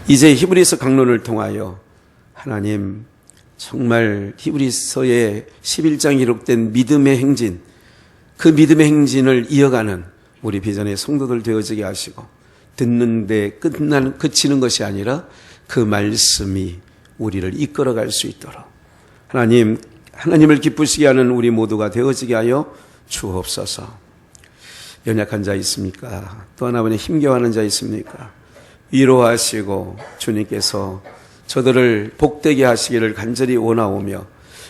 이제 히브리서 강론을 통하여 하나님 정말 히브리서의 11장에 기록된 믿음의 행진, 그 믿음의 행진을 이어가는 우리 비전의 성도들 되어지게 하시고, 듣는데 그치는 것이 아니라 그 말씀이 우리를 이끌어갈 수 있도록 하나님을 기쁘시게 하는 우리 모두가 되어지게 하여 주옵소서. 연약한 자 있습니까? 또 하나님의 힘겨워하는 자 있습니까? 위로하시고 주님께서 저들을 복되게 하시기를 간절히 원하오며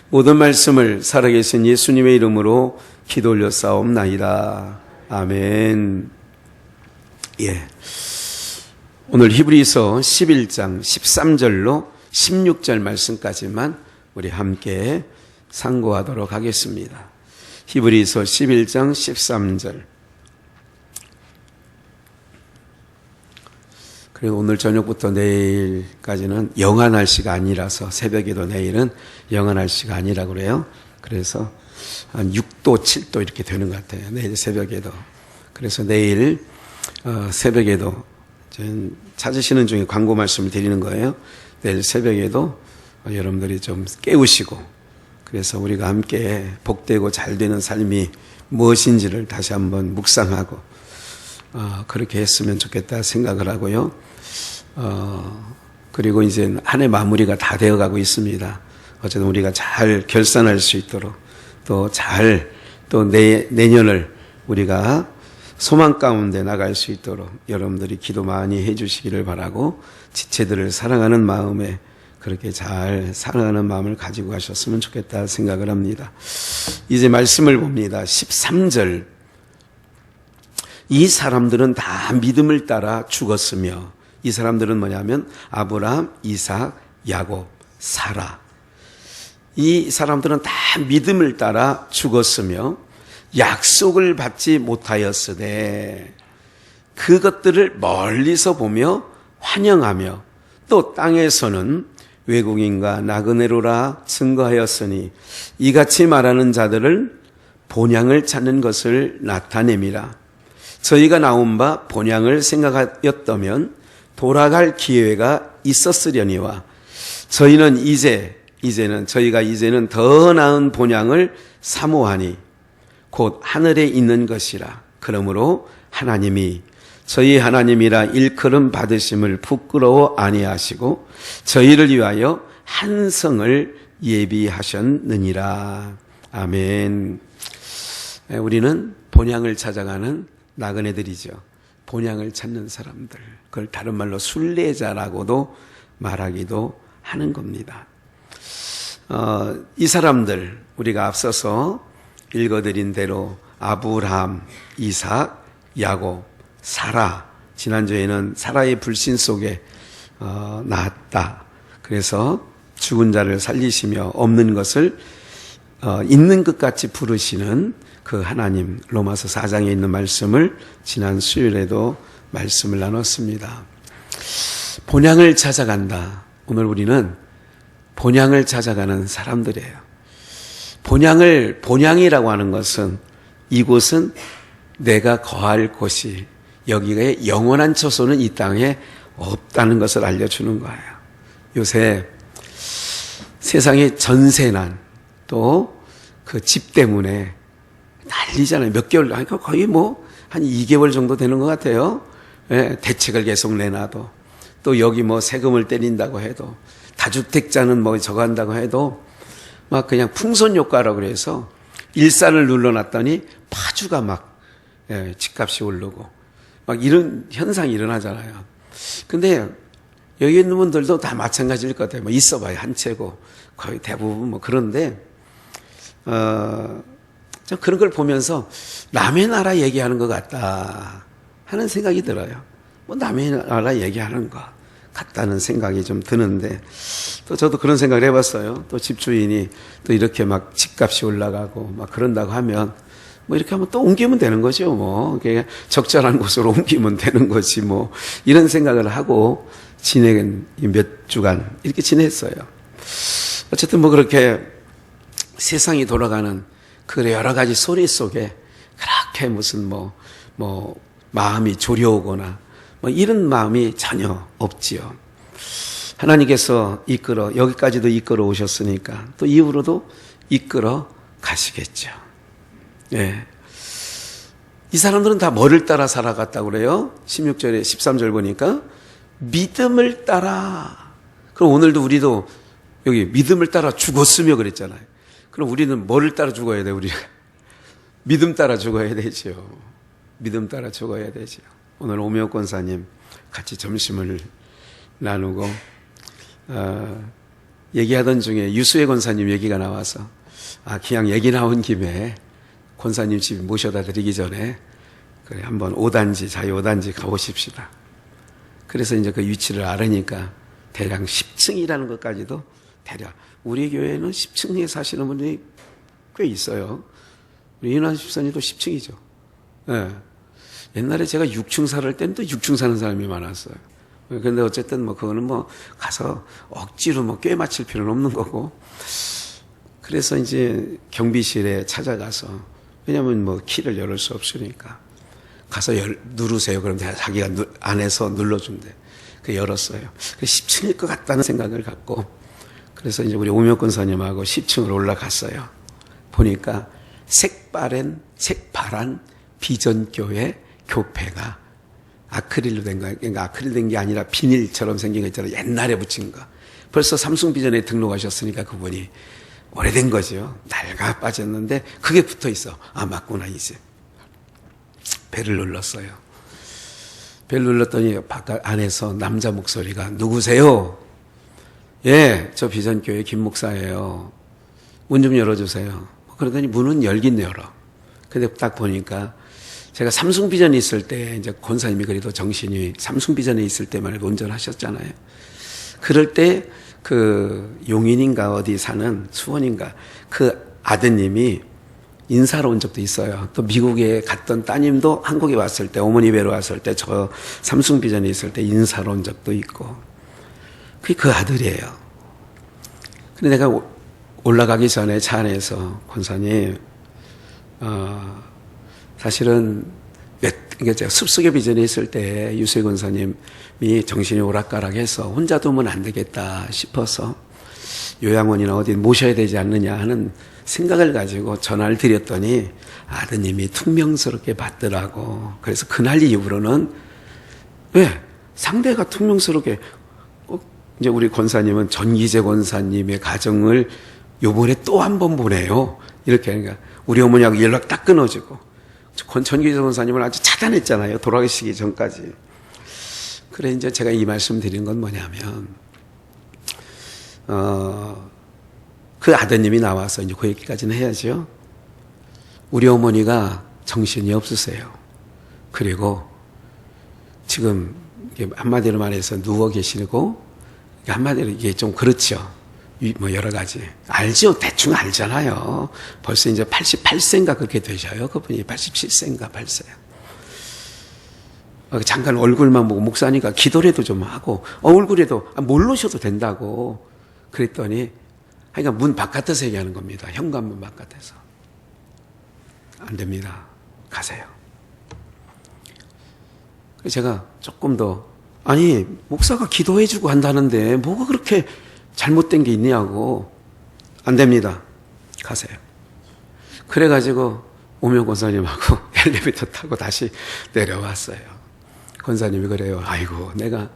모든 말씀을 살아계신 예수님의 이름으로 기도 올려 싸움나이다. 아멘. 예. 오늘 히브리서 11장 13절로 16절 말씀까지만 우리 함께 상고하도록 하겠습니다. 히브리서 11장 13절. 그리고 오늘 저녁부터 내일까지는 영하 날씨가 아니라서, 새벽에도 내일은 영하 날씨가 아니라 그래요. 그래서 한 6도, 7도 이렇게 되는 것 같아요. 내일 새벽에도. 그래서 내일 새벽에도 찾으시는 중에 광고 말씀을 드리는 거예요. 내일 새벽에도 여러분들이 좀 깨우시고, 그래서 우리가 함께 복되고 잘 되는 삶이 무엇인지를 다시 한번 묵상하고 그렇게 했으면 좋겠다 생각을 하고요. 그리고 이제 한 해 마무리가 다 되어가고 있습니다. 어쨌든 우리가 잘 결산할 수 있도록, 또 내년을 우리가 소망 가운데 나갈 수 있도록 여러분들이 기도 많이 해주시기를 바라고, 지체들을 사랑하는 마음에 그렇게 잘 사랑하는 마음을 가지고 가셨으면 좋겠다 생각을 합니다. 이제 말씀을 봅니다. 13절. 이 사람들은 다 믿음을 따라 죽었으며, 이 사람들은 뭐냐면 아브라함, 이삭, 야곱, 사라. 이 사람들은 다 믿음을 따라 죽었으며 약속을 받지 못하였으되 그것들을 멀리서 보며 환영하며, 또 땅에서는 외국인과 나그네로라 증거하였으니 이같이 말하는 자들을 본향을 찾는 것을 나타냄이라. 저희가 나온 바 본향을 생각하였다면 돌아갈 기회가 있었으려니와 저희는 이제는 더 나은 본향을 사모하니 곧 하늘에 있는 것이라. 그러므로 하나님이 저희 하나님이라 일컬음 받으심을 부끄러워 아니하시고 저희를 위하여 한 성을 예비하셨느니라. 아멘. 우리는 본향을 찾아가는 나그네들이죠. 본향을 찾는 사람들. 그걸 다른 말로 순례자라고도 말하기도 하는 겁니다. 이 사람들, 우리가 앞서서 읽어드린 대로 아브라함, 이삭, 야곱, 사라. 지난주에는 사라의 불신 속에 낳았다. 그래서 죽은 자를 살리시며 없는 것을 있는 것 같이 부르시는 그 하나님, 로마서 4장에 있는 말씀을 지난 수요일에도 말씀을 나눴습니다. 본향을 찾아간다. 오늘 우리는 본향을 찾아가는 사람들이에요. 본향이라고 하는 것은, 이곳은 내가 거할 곳이, 여기에 영원한 처소는 이 땅에 없다는 것을 알려주는 거예요. 요새 세상의 전세난, 또 그 집 때문에 난리잖아요. 몇 개월, 거의 한 2개월 정도 되는 것 같아요. 예, 대책을 계속 내놔도, 또 여기 세금을 때린다고 해도, 다주택자는 저거 한다고 해도, 막 그냥 풍선 효과라고 그래서 일산을 눌러놨더니 파주가 집값이 오르고, 이런 현상이 일어나잖아요. 근데 여기 있는 분들도 다 마찬가지일 것 같아요. 있어봐야 한 채고, 거의 대부분 그런데, 저 그런 걸 보면서 남의 나라 얘기하는 것 같다 하는 생각이 들어요. 남의 나라 얘기하는 것 같다는 생각이 좀 드는데, 또 저도 그런 생각을 해봤어요. 또 집주인이 또 이렇게 집값이 올라가고 그런다고 하면 이렇게 하면 또 옮기면 되는 거죠. 적절한 곳으로 옮기면 되는 거지 이런 생각을 하고 지낸 몇 주간 이렇게 지냈어요. 어쨌든 그렇게 세상이 돌아가는 그 여러 가지 소리 속에 그렇게 무슨 마음이 조려오거나 이런 마음이 전혀 없지요. 하나님께서 여기까지도 이끌어 오셨으니까 또 이후로도 이끌어 가시겠죠. 예. 이 사람들은 다 뭐를 따라 살아갔다고 그래요? 16절에 13절 보니까 믿음을 따라. 그럼 오늘도 우리도 여기 믿음을 따라 죽었으며 그랬잖아요. 그럼 우리는 뭐를 따라 죽어야 돼, 우리가? 믿음 따라 죽어야 되죠. 믿음 따라 죽어야 되죠. 오늘 오명옥 권사님 같이 점심을 나누고 얘기하던 중에 유수혜 권사님 얘기가 나와서 그냥 얘기 나온 김에 권사님 집 모셔다 드리기 전에 그래 한번 5단지 자유 5단지 가보십시다. 그래서 이제 그 위치를 알으니까 대략 10층이라는 것까지도 대략 우리 교회는 10층에 사시는 분이 꽤 있어요. 우리 인환 집사님도 10층이죠. 예. 옛날에 제가 6층 살 때는 또 6층 사는 사람이 많았어요. 근데 어쨌든 그거는 가서 억지로 꽤 맞출 필요는 없는 거고. 그래서 이제 경비실에 찾아가서, 왜냐면 키를 열을 수 없으니까. 가서 누르세요. 그럼 자기가 안에서 눌러준대. 열었어요. 10층일 것 같다는 생각을 갖고. 그래서 이제 우리 오명 권사님하고 10층으로 올라갔어요. 보니까 색바란 비전교회 교패가 아크릴로 된 거예요. 그러니까 아크릴 된 게 아니라 비닐처럼 생긴 거 있잖아요. 옛날에 붙인 거. 벌써 삼성비전에 등록하셨으니까 그분이 오래된 거죠. 낡아 빠졌는데 그게 붙어 있어. 맞구나 이제. 벨을 눌렀어요. 벨 눌렀더니 바깥 안에서 남자 목소리가 누구세요? 예, 저 비전교회 김 목사예요. 문 좀 열어주세요. 그러더니 문은 열긴 열어. 근데 딱 보니까 제가 삼성비전에 있을 때 이제 권사님이 그래도 정신이 삼성비전에 있을 때만 해도 운전하셨잖아요. 그럴 때 용인인가 어디 사는 수원인가 그 아드님이 인사로 온 적도 있어요. 또 미국에 갔던 따님도 한국에 왔을 때 어머니 뵈러 왔을 때 저 삼성비전에 있을 때 인사로 온 적도 있고 그게 그 아들이에요. 근데 내가 올라가기 전에 차 안에서 권사님 사실은 제가 숲속의 비전에 있을 때 유수혜 권사님이 정신이 오락가락해서 혼자 두면 안 되겠다 싶어서 요양원이나 어디 모셔야 되지 않느냐 하는 생각을 가지고 전화를 드렸더니 아드님이 퉁명스럽게 받더라고. 그래서 그날 이후로는 왜 상대가 퉁명스럽게 이제 우리 권사님은 전기재 권사님의 가정을 요번에 또 한 번 보내요. 이렇게 하니까 우리 어머니하고 연락 딱 끊어지고 전기재 권사님을 아주 차단했잖아요. 돌아가시기 전까지. 그래 이제 제가 이 말씀 드린 건 뭐냐면 그 아드님이 나와서 이제 그 얘기까지는 해야죠. 우리 어머니가 정신이 없으세요. 그리고 지금 한마디로 말해서 누워 계시고 한마디로 이게 좀 그렇죠. 여러 가지. 알죠? 대충 알잖아요. 벌써 이제 88세인가 그렇게 되셔요. 그분이 87세인가 8세. 잠깐 얼굴만 보고 목사니까 기도라도 좀 하고 얼굴에도 모르셔도 된다고 그랬더니 그러니까 문 바깥에서 얘기하는 겁니다. 현관문 바깥에서. 안 됩니다. 가세요. 제가 조금 더 목사가 기도해주고 한다는데 뭐가 그렇게 잘못된 게 있냐고. 안 됩니다. 가세요. 그래가지고 오명 권사님하고 엘리베이터 타고 다시 내려왔어요. 권사님이 그래요. 아이고 내가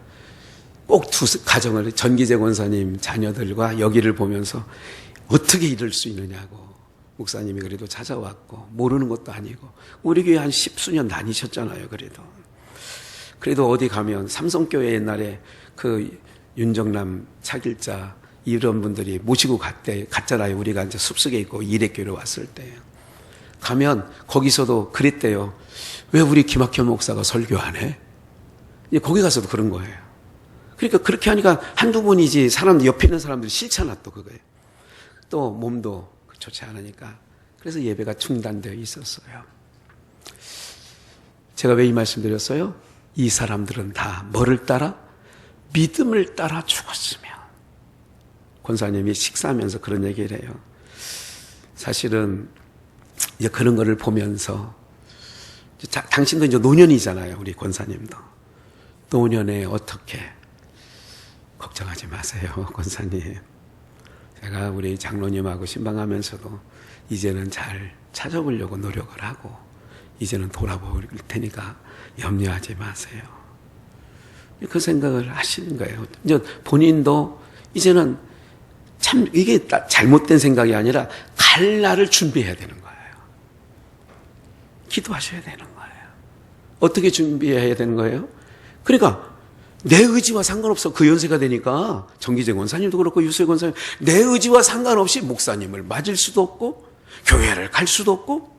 꼭 두 가정을 전기재 권사님 자녀들과 여기를 보면서 어떻게 이럴 수 있느냐고. 목사님이 그래도 찾아왔고 모르는 것도 아니고 우리 교회 한 10수년 다니셨잖아요. 그래도 어디 가면 삼성교회 옛날에 윤정남 차길자 이런 분들이 모시고 갔잖아요. 우리가 이제 숲속에 있고 이례교회로 왔을 때 가면 거기서도 그랬대요. 왜 우리 김학현 목사가 설교 안 해? 거기 가서도 그런 거예요. 그러니까 그렇게 하니까 한두 번이지 옆에 있는 사람들이 싫잖아 또 그거예요. 또 몸도 좋지 않으니까. 그래서 예배가 중단되어 있었어요. 제가 왜 이 말씀 드렸어요? 이 사람들은 다 뭐를 따라? 믿음을 따라 죽었으면. 권사님이 식사하면서 그런 얘기를 해요. 사실은 이제 그런 거를 보면서 당신도 이제 노년이잖아요. 우리 권사님도. 노년에 어떻게 걱정하지 마세요, 권사님. 제가 우리 장로님하고 신방하면서도 이제는 잘 찾아보려고 노력을 하고 이제는 돌아볼 테니까 염려하지 마세요. 그 생각을 하시는 거예요. 이제 본인도 이제는 참 이게 잘못된 생각이 아니라 갈 날을 준비해야 되는 거예요. 기도하셔야 되는 거예요. 어떻게 준비해야 되는 거예요? 그러니까 내 의지와 상관없어. 그 연세가 되니까 정기재 권사님도 그렇고 유수혜 권사님 내 의지와 상관없이 목사님을 맞을 수도 없고 교회를 갈 수도 없고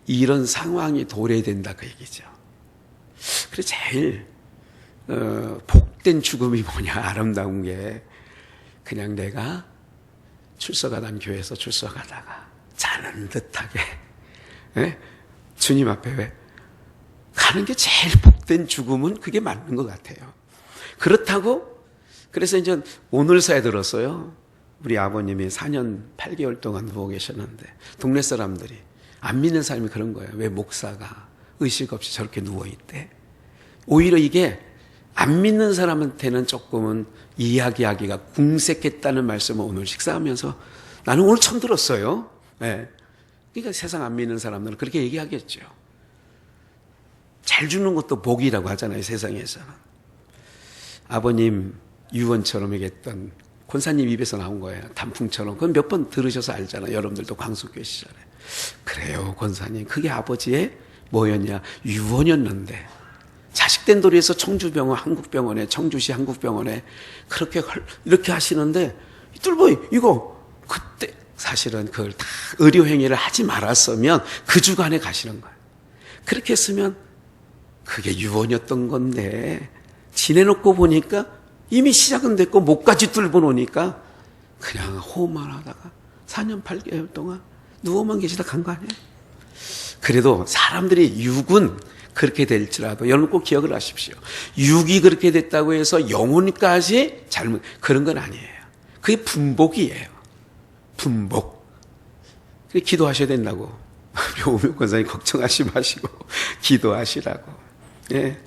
이런 상황이 도래된다 그 얘기죠. 그래서 제일 복된 죽음이 뭐냐 아름다운 게 그냥 내가 출석하던 교회에서 출석하다가 자는 듯하게 주님 앞에 왜 가는 게 제일 복된 죽음은 그게 맞는 것 같아요. 그렇다고 그래서 이제 오늘사에 들었어요. 우리 아버님이 4년 8개월 동안 누워 계셨는데 동네 사람들이 안 믿는 사람이 그런 거예요. 왜 목사가 의식 없이 저렇게 누워있대? 오히려 이게 안 믿는 사람한테는 조금은 이야기하기가 궁색했다는 말씀을 오늘 식사하면서 나는 오늘 처음 들었어요. 네. 그러니까 세상 안 믿는 사람들은 그렇게 얘기하겠죠. 잘 죽는 것도 복이라고 하잖아요, 세상에서는. 아버님 유언처럼 얘기했던 권사님 입에서 나온 거예요. 단풍처럼. 그건 몇 번 들으셔서 알잖아요. 여러분들도 광숙교회 시절에. 그래요, 권사님. 그게 아버지의 뭐였냐? 유언이었는데. 자식된 도리에서 청주병원 한국병원에 청주시 한국병원에 그렇게 이렇게 하시는데 뚫보이 이거 그때 사실은 그걸 다 의료행위를 하지 말았으면 그 주간에 가시는 거예요. 그렇게 했으면 그게 유언이었던 건데 지내놓고 보니까 이미 시작은 됐고 목까지 뚫고 놓으니까 그냥 호흡만 하다가 4년 8개월 동안 누워만 계시다 간 거 아니에요? 그래도 사람들이 육은 그렇게 될지라도 여러분 꼭 기억을 하십시오. 육이 그렇게 됐다고 해서 영혼까지 잘못 그런 건 아니에요. 그게 분복이에요. 분복. 기도하셔야 된다고. 우리 오명 권사님 걱정하지 마시고 기도하시라고. 예.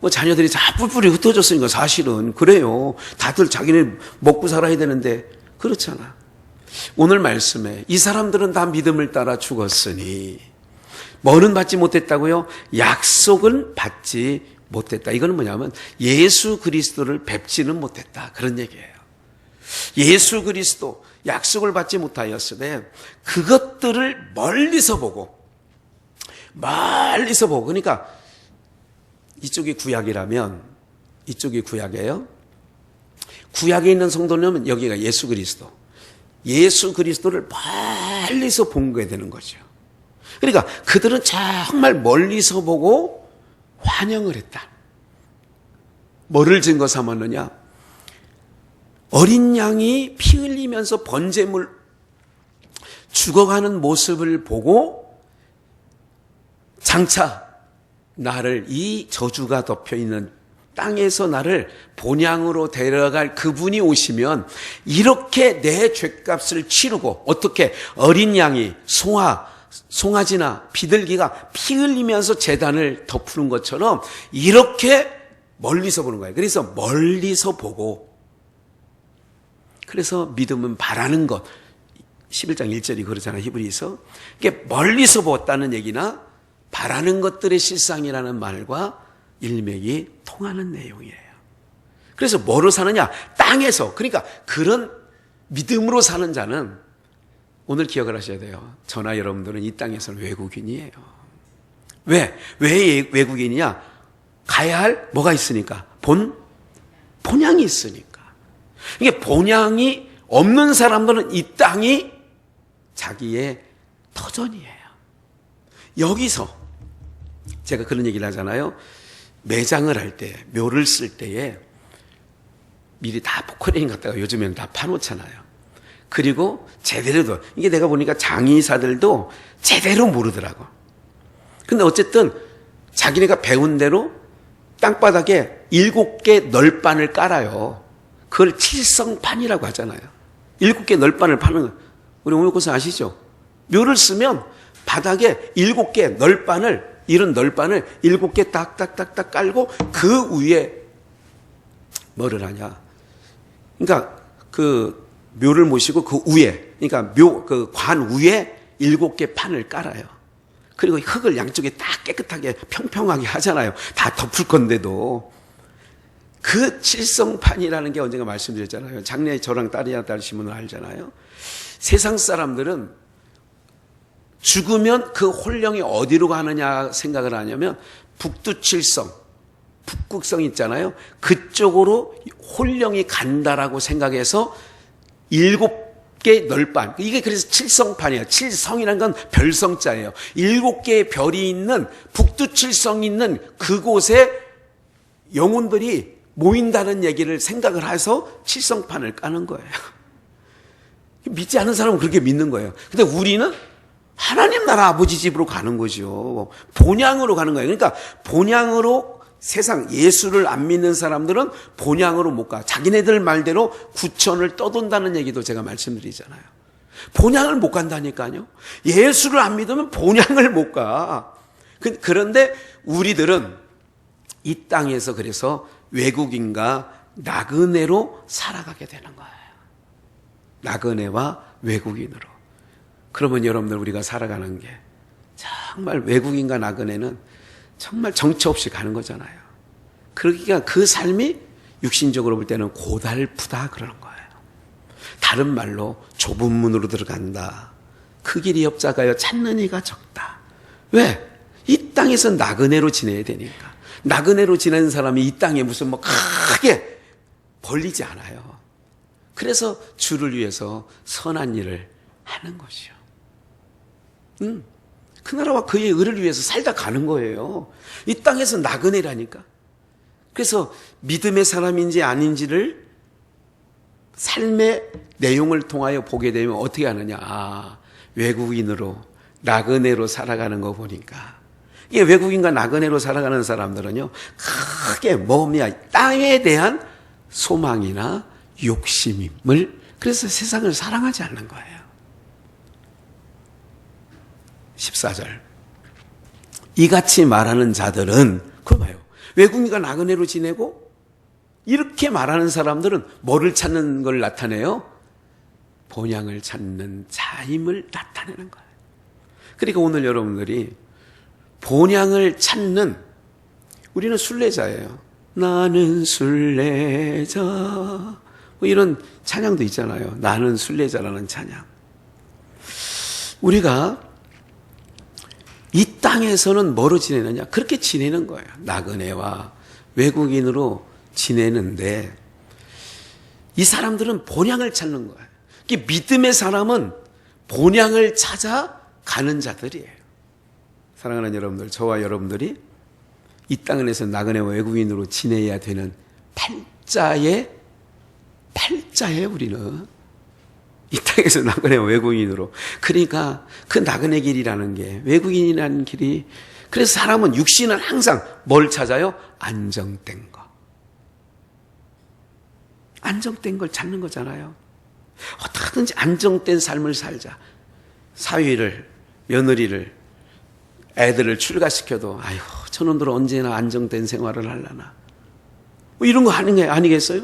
뭐 자녀들이 다 뿔뿔이 흩어졌으니까 사실은 그래요. 다들 자기네 먹고 살아야 되는데 그렇잖아. 오늘 말씀에 이 사람들은 다 믿음을 따라 죽었으니 뭐는 받지 못했다고요? 약속은 받지 못했다. 이거는 뭐냐면 예수 그리스도를 뵙지는 못했다. 그런 얘기예요. 예수 그리스도 약속을 받지 못하였으되 그것들을 멀리서 보고 그러니까 이쪽이 구약이라면 이쪽이 구약이에요. 구약에 있는 성도는 여기가 예수 그리스도. 예수 그리스도를 멀리서 본 거야 되는 거죠. 그러니까 그들은 정말 멀리서 보고 환영을 했다. 뭐를 증거 삼았느냐? 어린 양이 피 흘리면서 번제물 죽어가는 모습을 보고 장차 나를 이 저주가 덮여있는 땅에서 나를 본향으로 데려갈 그분이 오시면 이렇게 내 죗값을 치르고 어떻게 어린 양이 송아지나 비둘기가 피 흘리면서 제단을 덮는 것처럼 이렇게 멀리서 보는 거예요. 그래서 멀리서 보고 그래서 믿음은 바라는 것 11장 1절이 그러잖아요. 히브리서 이게 멀리서 보았다는 얘기나 바라는 것들의 실상이라는 말과 일맥이 통하는 내용이에요. 그래서 뭐로 사느냐? 땅에서. 그러니까 그런 믿음으로 사는 자는 오늘 기억을 하셔야 돼요. 저나 여러분들은 이 땅에서는 외국인이에요. 왜 외국인이냐? 가야 할 뭐가 있으니까. 본향이 있으니까. 이게 본향이 없는 사람들은 이 땅이 자기의 터전이에요. 여기서 제가 그런 얘기를 하잖아요. 매장을 할 때, 묘를 쓸 때에 미리 다 포크레인 갖다가 요즘에는 다 파놓잖아요. 그리고 제대로도 이게 내가 보니까 장의사들도 제대로 모르더라고. 근데 어쨌든 자기네가 배운 대로 땅바닥에 7개 널판을 깔아요. 그걸 칠성판이라고 하잖아요. 7개 널판을 파는 거. 우리 오명고사 아시죠? 묘를 쓰면 바닥에 7개 이런 널판을 7개 딱딱딱딱 깔고 그 위에 뭐를 하냐? 그러니까 그 묘를 모시고 그 위에, 그러니까 그 관 위에 7개 판을 깔아요. 그리고 흙을 양쪽에 딱 깨끗하게 평평하게 하잖아요. 다 덮을 건데도. 그 칠성판이라는 게 언젠가 말씀드렸잖아요. 작년에 저랑 딸이랑 신문을 알잖아요. 세상 사람들은 죽으면 그 혼령이 어디로 가느냐 생각을 하냐면 북두칠성, 북극성 있잖아요. 그쪽으로 혼령이 간다라고 생각해서 7개 널판, 이게 그래서 칠성판이에요. 칠성이라는 건 별성자예요. 7개의 별이 있는 북두칠성 있는 그곳에 영혼들이 모인다는 얘기를 생각을 해서 칠성판을 까는 거예요. 믿지 않는 사람은 그렇게 믿는 거예요. 근데 우리는 하나님 나라 아버지 집으로 가는 거죠. 본향으로 가는 거예요. 그러니까 본향으로 세상 예수를 안 믿는 사람들은 본향으로 못 가. 자기네들 말대로 구천을 떠돈다는 얘기도 제가 말씀드리잖아요. 본향을 못 간다니까요. 예수를 안 믿으면 본향을 못 가. 그런데 우리들은 이 땅에서 그래서 외국인과 나그네로 살아가게 되는 거예요. 나그네와 외국인으로. 그러면 여러분들 우리가 살아가는 게 정말 외국인과 나그네는 정말 정처 없이 가는 거잖아요. 그러니까 그 삶이 육신적으로 볼 때는 고달프다 그러는 거예요. 다른 말로 좁은 문으로 들어간다. 그 길이 옆자가여 찾는 이가 적다. 왜? 이 땅에서 나그네로 지내야 되니까. 나그네로 지내는 사람이 이 땅에 무슨 뭐 크게 벌리지 않아요. 그래서 주를 위해서 선한 일을 하는 것이요. 그 나라와 그의 의를 위해서 살다 가는 거예요. 이 땅에서 나그네라니까. 그래서 믿음의 사람인지 아닌지를 삶의 내용을 통하여 보게 되면 어떻게 하느냐. 아, 외국인으로 나그네로 살아가는 거 보니까 이게 외국인과 나그네로 살아가는 사람들은요, 크게 뭐냐, 땅에 대한 소망이나 욕심을, 그래서 세상을 사랑하지 않는 거예요. 14절. 이같이 말하는 자들은, 그거 봐요. 외국인과 나그네로 지내고, 이렇게 말하는 사람들은 뭐를 찾는 걸 나타내요? 본향을 찾는 자임을 나타내는 거예요. 그러니까 오늘 여러분들이 본향을 찾는, 우리는 순례자예요. 나는 순례자. 뭐 이런 찬양도 있잖아요. 나는 순례자라는 찬양. 우리가 이 땅에서는 뭐로 지내느냐? 그렇게 지내는 거예요. 나그네와 외국인으로 지내는데 이 사람들은 본향을 찾는 거예요. 믿음의 사람은 본향을 찾아 가는 자들이에요. 사랑하는 여러분들, 저와 여러분들이 이 땅에서 나그네와 외국인으로 지내야 되는 팔자에 우리는 이 땅에서 나그네와 외국인으로. 그러니까 그 나그네 길이라는 게, 외국인이라는 길이, 그래서 사람은 육신은 항상 뭘 찾아요? 안정된 거. 안정된 걸 찾는 거잖아요. 어떻게든지 안정된 삶을 살자. 사위를, 며느리를, 애들을 출가시켜도 아이고 저놈들은 언제나 안정된 생활을 하려나, 뭐 이런 거 하는 게 아니겠어요?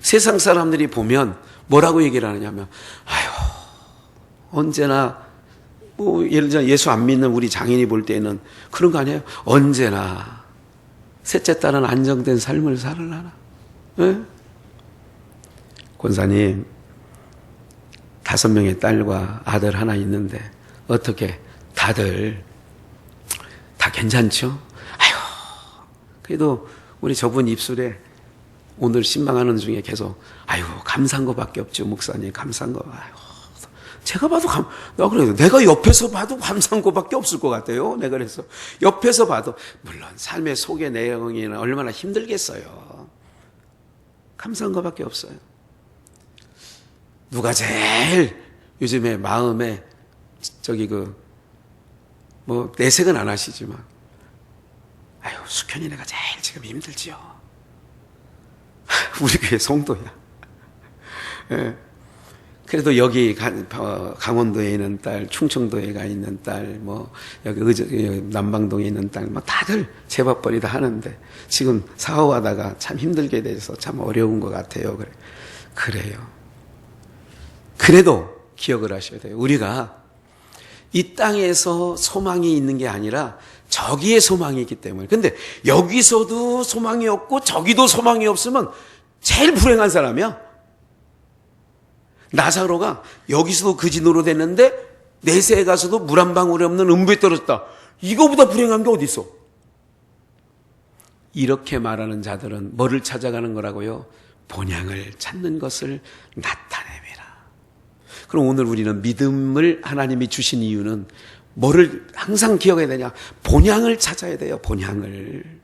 세상 사람들이 보면 뭐라고 얘기를 하느냐면 아이고 언제나, 뭐 예를 들어 예수 안 믿는 우리 장인이 볼 때는 그런 거 아니에요? 언제나 셋째 딸은 안정된 삶을 살으려나. 네? 권사님 5명의 딸과 아들 하나 있는데 어떻게 다들 다 괜찮죠? 아유, 그래도 우리 저분 입술에 오늘 신방하는 중에 계속 아유 감사한 거밖에 없죠 목사님, 감사한 거. 아유, 제가 봐도 나 그래도 내가 옆에서 봐도 감사한 거밖에 없을 것 같아요. 내가 그래서 옆에서 봐도 물론 삶의 속의 내용이나 얼마나 힘들겠어요. 감사한 거밖에 없어요. 누가 제일 요즘에 마음에 뭐 내색은 안 하시지만 아유 숙현이네가 제일 지금 힘들지요. 우리 교회 성도야. 예. 그래도 여기 강원도에 있는 딸, 충청도에 가 있는 딸, 뭐 여기 남방동에 있는 딸, 뭐 다들 재밥벌이 다 하는데 지금 사업하다가 참 힘들게 돼서 참 어려운 것 같아요. 그래요. 그래도 기억을 하셔야 돼요. 우리가 이 땅에서 소망이 있는 게 아니라 저기에 소망이 있기 때문에. 근데 여기서도 소망이 없고 저기도 소망이 없으면 제일 불행한 사람이야. 나사로가 여기서도 그지노로 됐는데 내세에 가서도 물 한 방울이 없는 음부에 떨어졌다. 이거보다 불행한 게 어디 있어? 이렇게 말하는 자들은 뭐를 찾아가는 거라고요? 본향을 찾는 것을 나타냅니다. 그럼 오늘 우리는 믿음을 하나님이 주신 이유는 뭐를 항상 기억해야 되냐? 본향을 찾아야 돼요. 본향을.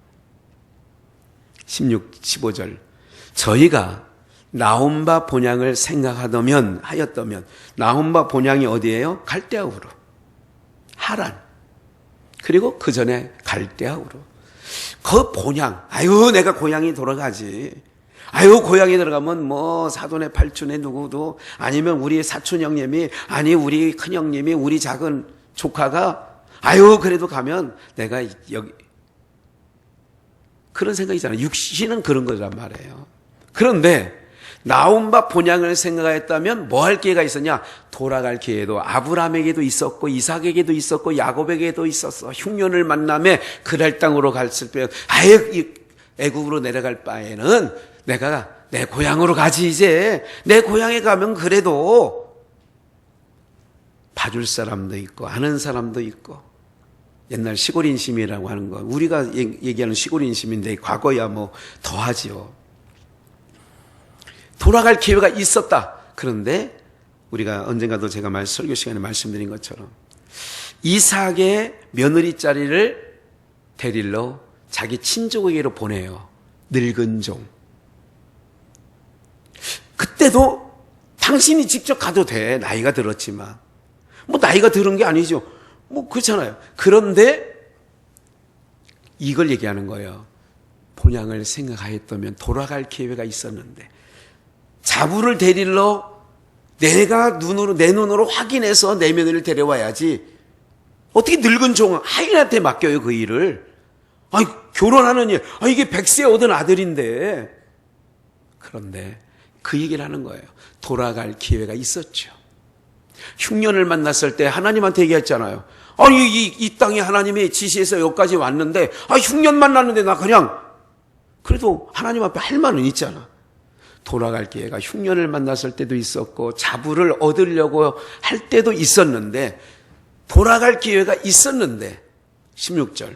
16, 15절. 저희가 나온 바 본향을 생각하였다면 나온 바 본향이 어디예요? 갈대아우르, 하란, 그리고 그 전에 갈대아우르. 그 본향, 아유 내가 고향이 돌아가지. 아유 고향에 들어가면 뭐 사돈의 팔촌의 누구도 아니면 우리 사촌 형님이 아니 우리 큰 형님이 우리 작은 조카가 아유 그래도 가면 내가 여기 그런 생각이잖아요. 육신은 그런 거란 말이에요. 그런데 나온 바 본향을 생각했다면 뭐 할 기회가 있었냐? 돌아갈 기회도 아브라함에게도 있었고 이삭에게도 있었고 야곱에게도 있었어. 흉년을 만남에 그랄 땅으로 갔을 때 아예 애굽으로 내려갈 바에는 내가 내 고향으로 가지. 이제 내 고향에 가면 그래도 봐줄 사람도 있고 아는 사람도 있고. 옛날 시골 인심이라고 하는 거 우리가 얘기하는 시골 인심인데 과거야 뭐 더하지요. 돌아갈 기회가 있었다. 그런데 우리가 언젠가도 제가 설교 시간에 말씀드린 것처럼 이삭의 며느리 자리를 데리러 자기 친족에게로 보내요. 늙은 종. 그때도 당신이 직접 가도 돼. 나이가 들었지만. 뭐 나이가 들은 게 아니죠. 뭐 그렇잖아요. 그런데 이걸 얘기하는 거예요. 본향을 생각하였다면 돌아갈 기회가 있었는데 자부를 데리러 내가 내 눈으로 확인해서 내 며느리를 데려와야지. 어떻게 늙은 종 하인한테 맡겨요 그 일을. 아이 결혼하는 일. 이게 100세 얻은 아들인데. 그런데 그 얘기를 하는 거예요. 돌아갈 기회가 있었죠. 흉년을 만났을 때 하나님한테 얘기했잖아요. 아니 이 땅에 하나님이 지시해서 여기까지 왔는데 흉년 만났는데 나 그냥 그래도 하나님 앞에 할 말은 있잖아. 돌아갈 기회가 흉년을 만났을 때도 있었고 자부를 얻으려고 할 때도 있었는데 돌아갈 기회가 있었는데 16절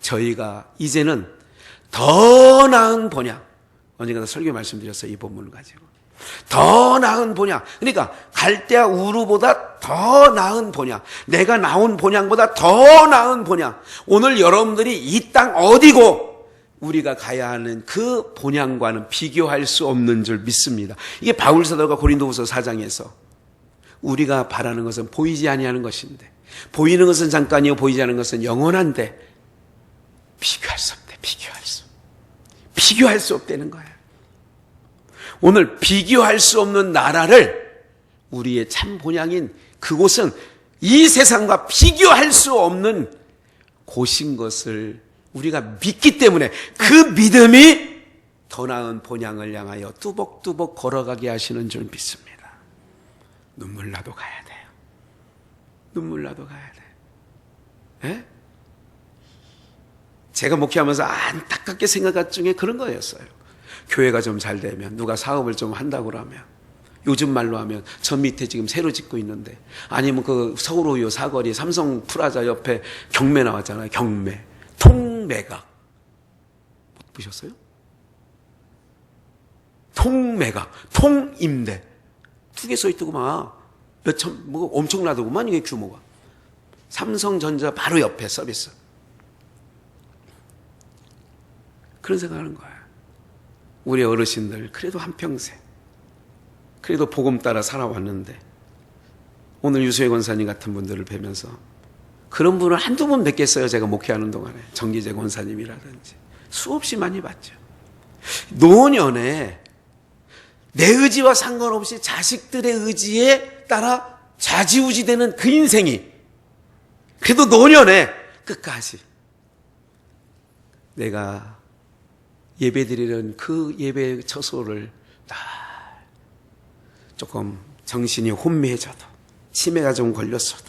저희가 이제는 더 나은 본향 언젠가 설교 말씀드렸어요. 이 본문을 가지고 더 나은 본향 그러니까 갈대아 우르보다 더 나은 본향 내가 나온 본향보다 더 나은 본향 오늘 여러분들이 이 땅 어디고 우리가 가야 하는 그 본향과는 비교할 수 없는 줄 믿습니다. 이게 바울 사도가 고린도후서 4장에서 우리가 바라는 것은 보이지 아니하는 것인데 보이는 것은 잠깐이요 보이지 않는 것은 영원한데 비교할 수 없대. 비교할 수 없다는 거예요. 오늘 비교할 수 없는 나라를 우리의 참 본향인 그곳은 이 세상과 비교할 수 없는 곳인 것을 우리가 믿기 때문에 그 믿음이 더 나은 본향을 향하여 뚜벅뚜벅 걸어가게 하시는 줄 믿습니다. 눈물 나도 가야 돼요. 눈물 나도 가야 돼. 예? 제가 목회하면서 안타깝게 생각한 중에 그런 거였어요. 교회가 좀 잘 되면 누가 사업을 좀 한다고 그러면 요즘 말로 하면 저 밑에 지금 새로 짓고 있는데 아니면 그 서울우유 사거리 삼성 프라자 옆에 경매 나왔잖아요. 경매. 통매각. 못 보셨어요? 통매각. 통임대. 두 개 써있더구만. 뭐 엄청나더구만 이게 규모가. 삼성전자 바로 옆에 서비스. 그런 생각하는 거예요. 우리 어르신들 그래도 한평생 그래도 복음 따라 살아왔는데 오늘 유수혜 권사님 같은 분들을 뵈면서 그런 분을 한두 번 뵙겠어요. 제가 목회하는 동안에 정기재 권사님이라든지 수없이 많이 봤죠. 노년에 내 의지와 상관없이 자식들의 의지에 따라 좌지우지되는 그 인생이 그래도 노년에 끝까지 내가 예배드리는 그 예배 처소를 다 조금 정신이 혼미해져도 치매가 좀 걸렸어도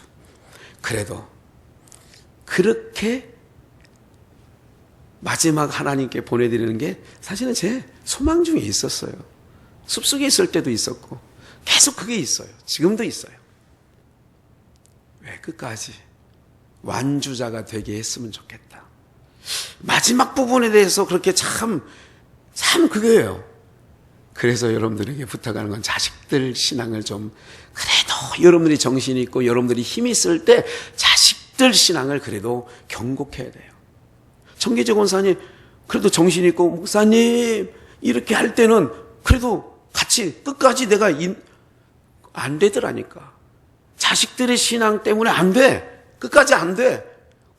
그래도 그렇게 마지막 하나님께 보내드리는 게 사실은 제 소망 중에 있었어요. 숲속에 있을 때도 있었고 계속 그게 있어요. 지금도 있어요. 왜 끝까지 완주자가 되게 했으면 좋겠다. 마지막 부분에 대해서 그렇게 참 그거예요. 그래서 여러분들에게 부탁하는 건 자식들 신앙을 좀 그래도 여러분들이 정신이 있고 여러분들이 힘이 있을 때 자식들 신앙을 그래도 경고해야 돼요. 청계재 권사님 그래도 정신이 있고 목사님 이렇게 할 때는 그래도 같이 끝까지 내가 안 되더라니까. 자식들의 신앙 때문에 안 돼. 끝까지 안 돼.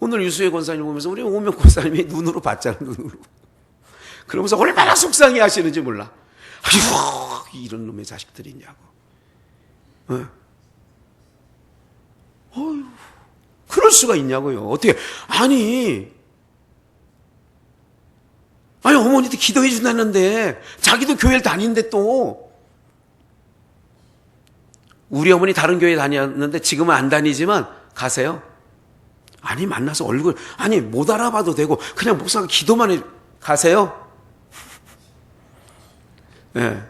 오늘 유수혜 권사님 보면서 우리 오명 권사님이 눈으로 봤잖아. 눈으로. 그러면서 얼마나 속상해 하시는지 몰라. 아이고 이런 놈의 자식들이 있냐고. 어휴, 그럴 수가 있냐고요. 어떻게 아니 어머니도 기도해 준다는데 자기도 교회를 다니는데 또 우리 어머니 다른 교회 다녔는데 지금은 안 다니지만 가세요? 아니 만나서 얼굴 못 알아봐도 되고 그냥 목사가 기도만 해 가세요? 네.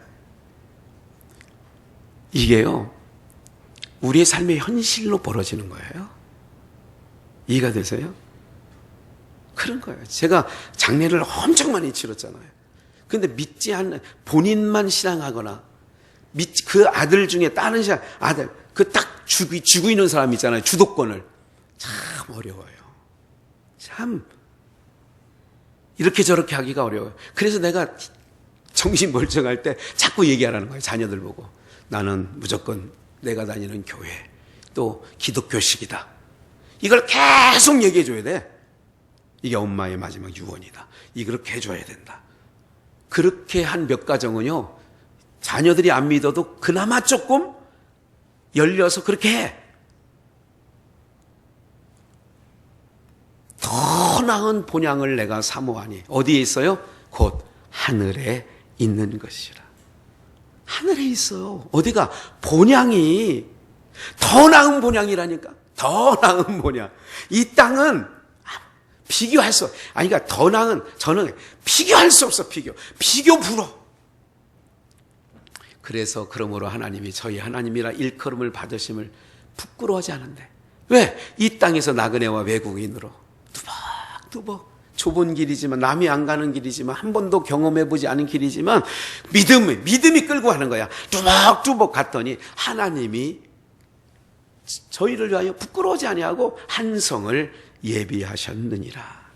이게요 우리의 삶의 현실로 벌어지는 거예요. 이해가 되세요? 그런 거예요. 제가 장례를 엄청 많이 치렀잖아요. 근데 믿지 않는 본인만 신앙하거나 그 아들 중에 다른 아들 그 딱 쥐고 있는 사람 있잖아요. 주도권을 참 어려워요. 참 이렇게 저렇게 하기가 어려워요. 그래서 내가 정신 멀쩡할 때 자꾸 얘기하라는 거예요. 자녀들 보고 나는 무조건 내가 다니는 교회 또 기독교식이다. 이걸 계속 얘기해 줘야 돼. 이게 엄마의 마지막 유언이다. 이렇게 해줘야 된다. 그렇게 한 몇 가정은요 자녀들이 안 믿어도 그나마 조금 열려서 그렇게 해. 더 나은 본향을 내가 사모하니 어디에 있어요? 곧 하늘에 있는 것이라. 하늘에 있어요. 어디가? 본향이 더 나은 본향이라니까. 더 나은 본향. 이 땅은 비교할 수 그러니까 더 나은 저는 비교할 수 없어. 비교 불허. 그래서 그러므로 하나님이 저희 하나님이라 일컬음을 받으심을 부끄러워하지 않은데 왜? 이 땅에서 나그네와 외국인으로 뚜벅뚜벅 좁은 길이지만 남이 안 가는 길이지만 한 번도 경험해보지 않은 길이지만 믿음이 끌고 가는 거야. 뚜벅뚜벅 갔더니 하나님이 저희를 위하여 부끄러워하지 아니하고 한 성을 예비하셨느니라.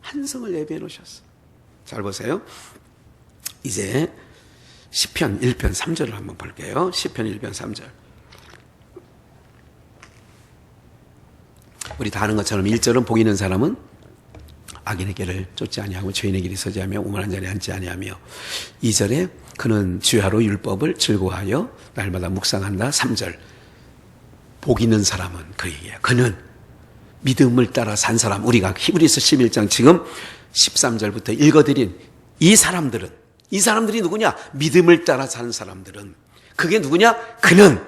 한 성을 예비해 놓으셨어. 잘 보세요. 이제 시편 1편 3절을 한번 볼게요. 시편 1편 3절. 우리 다 아는 것처럼 1절은 복 있는 사람은 악인의 길을 쫓지 아니하고 죄인의 길이 서지 아니하며 오만한 자리에 앉지 아니하며 2절에 그는 주야로 율법을 즐거워하여 날마다 묵상한다. 3절 복 있는 사람은 그 얘기예요. 그는 믿음을 따라 산 사람. 우리가 히브리서 11장 지금 13절부터 읽어드린 이 사람들이 누구냐? 믿음을 따라 산 사람들은 그게 누구냐? 그는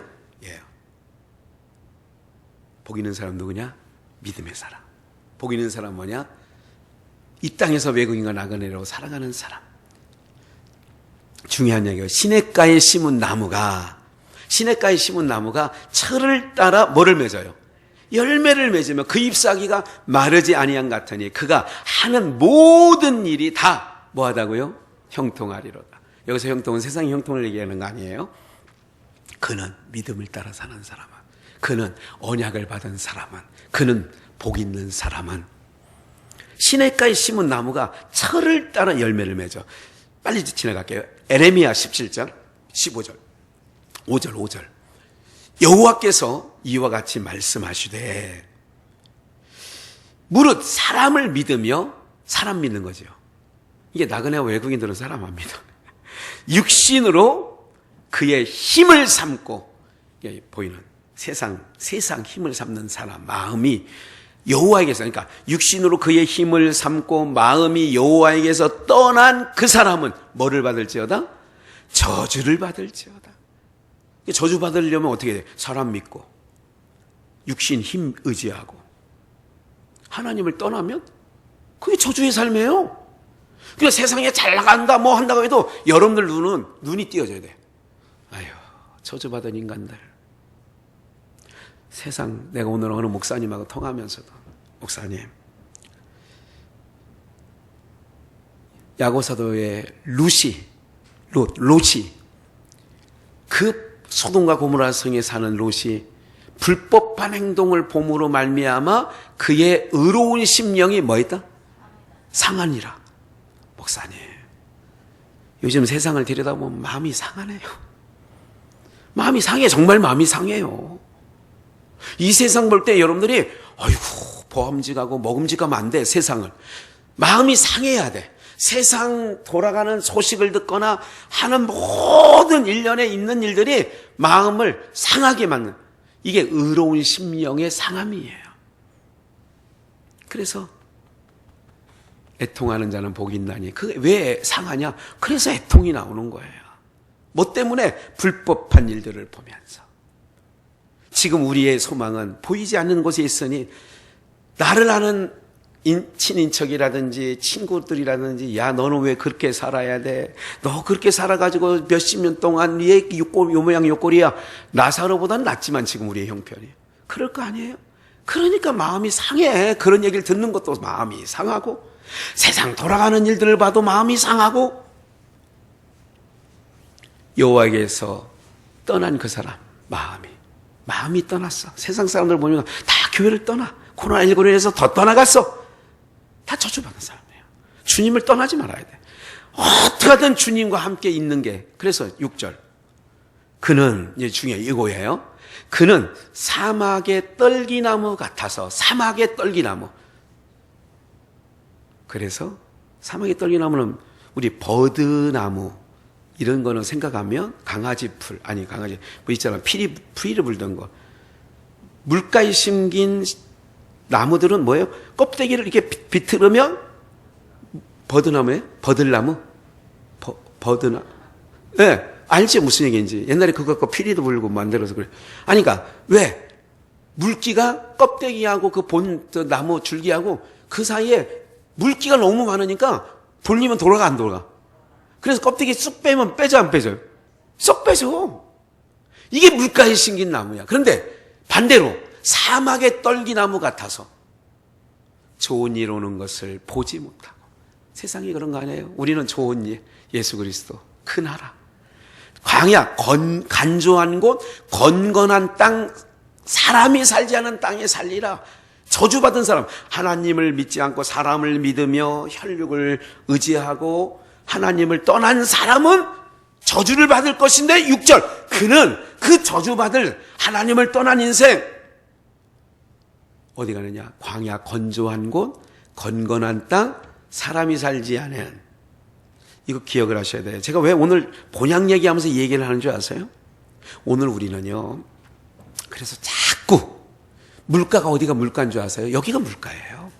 복 있는 사람 누구냐? 믿음의 사람. 복 있는 사람 뭐냐? 이 땅에서 외국인과 나그네로 살아가는 사람. 중요한 얘기예요. 시냇가에 심은 나무가 철을 따라 뭐를 맺어요? 열매를 맺으며 그 잎사귀가 마르지 아니한 같으니 그가 하는 모든 일이 다 뭐하다고요? 형통하리로다. 여기서 형통은 세상의 형통을 얘기하는 거 아니에요? 그는 믿음을 따라 사는 사람은, 그는 언약을 받은 사람은, 그는 복 있는 사람은 시냇가에 심은 나무가 철을 따라 열매를 맺어. 빨리 지나갈게요. 에레미야 17장 15절 5절 여호와께서 이와 같이 말씀하시되 무릇 사람을 믿으며 사람 믿는 거죠. 이게 나그네와 외국인들은 사람 안 믿어. 육신으로 그의 힘을 삼고 보이는 세상 힘을 삼는 사람 마음이 여호와에게서, 그러니까 육신으로 그의 힘을 삼고 마음이 여호와에게서 떠난 그 사람은 뭐를 받을지어다? 저주를 받을지어다. 저주 받으려면 어떻게 돼? 사람 믿고 육신 힘 의지하고 하나님을 떠나면 그게 저주의 삶이에요. 그러니까 세상에 잘 나간다 뭐 한다고 해도 여러분들 눈이 띄어져야 돼. 아휴, 저주받은 인간들. 세상, 내가 오늘 어느 목사님하고 통하면서도, 목사님, 야고사도의 롯이, 그 소돔과 고모라 성에 사는 롯이 불법한 행동을 봄으로 말미암아 그의 의로운 심령이 뭐였다? 상하니라. 목사님, 요즘 세상을 들여다보면 마음이 상하네요. 마음이 상해. 정말 마음이 상해요. 이 세상 볼 때 여러분들이 아이고 보험직하고 먹음직하면 안 돼. 세상을. 마음이 상해야 돼. 세상 돌아가는 소식을 듣거나 하는 모든 일련에 있는 일들이 마음을 상하게 만드는, 이게 의로운 심령의 상함이에요. 그래서 애통하는 자는 복이 있나니. 그게 왜 상하냐? 그래서 애통이 나오는 거예요. 뭐 때문에? 불법한 일들을 보면서. 지금 우리의 소망은 보이지 않는 곳에 있으니 나를 아는 친인척이라든지 친구들이라든지, 야 너는 왜 그렇게 살아야 돼? 너 그렇게 살아가지고 몇십 년 동안 요 모양 요 꼴이야. 나사로보다는 낫지만 지금 우리의 형편이. 그럴 거 아니에요? 그러니까 마음이 상해. 그런 얘기를 듣는 것도 마음이 상하고, 세상 돌아가는 일들을 봐도 마음이 상하고. 여호와에게서 떠난 그 사람 마음이 떠났어. 세상 사람들 보면 다 교회를 떠나. 코로나19로 인해서 더 떠나갔어. 다 저주받은 사람이에요. 주님을 떠나지 말아야 돼. 어떻게든 주님과 함께 있는 게. 그래서 6절, 그는, 이제 중요해, 이거예요. 그는 사막의 떨기나무 같아서. 사막의 떨기나무. 그래서 사막의 떨기나무는 우리 버드나무 이런 거는 생각하면 강아지 뭐 있잖아. 피리 불던 거. 물가에 심긴 나무들은 뭐예요? 껍데기를 이렇게 비틀으면 버드나무예요? 버들나무? 버드나무. 예, 네, 알지 무슨 얘기인지. 옛날에 그거 갖고 피리도 불고 만들어서 그래. 아니, 그러니까 왜? 물기가 껍데기하고 그 나무 줄기하고 그 사이에 물기가 너무 많으니까 돌리면 돌아가 안 돌아가? 그래서 껍데기 쑥 빼면 빼져 안 빼져요? 쏙 빼져. 이게 물가에 심긴 나무야. 그런데 반대로 사막의 떨기나무 같아서 좋은 일 오는 것을 보지 못하고. 세상이 그런 거 아니에요? 우리는 좋은 일, 예수 그리스도, 큰 나라, 광야, 간조한 곳, 건건한 땅, 사람이 살지 않은 땅에 살리라. 저주받은 사람, 하나님을 믿지 않고 사람을 믿으며 혈육을 의지하고 하나님을 떠난 사람은 저주를 받을 것인데, 6절, 그는 그 저주받을 하나님을 떠난 인생 어디 가느냐? 광야, 건조한 곳, 건건한 땅, 사람이 살지 않은. 이거 기억을 하셔야 돼요. 제가 왜 오늘 본향 얘기하면서 이 얘기를 하는 줄 아세요? 오늘 우리는요, 그래서 자꾸 물가가 어디가 물가인 줄 아세요? 여기가 물가예요.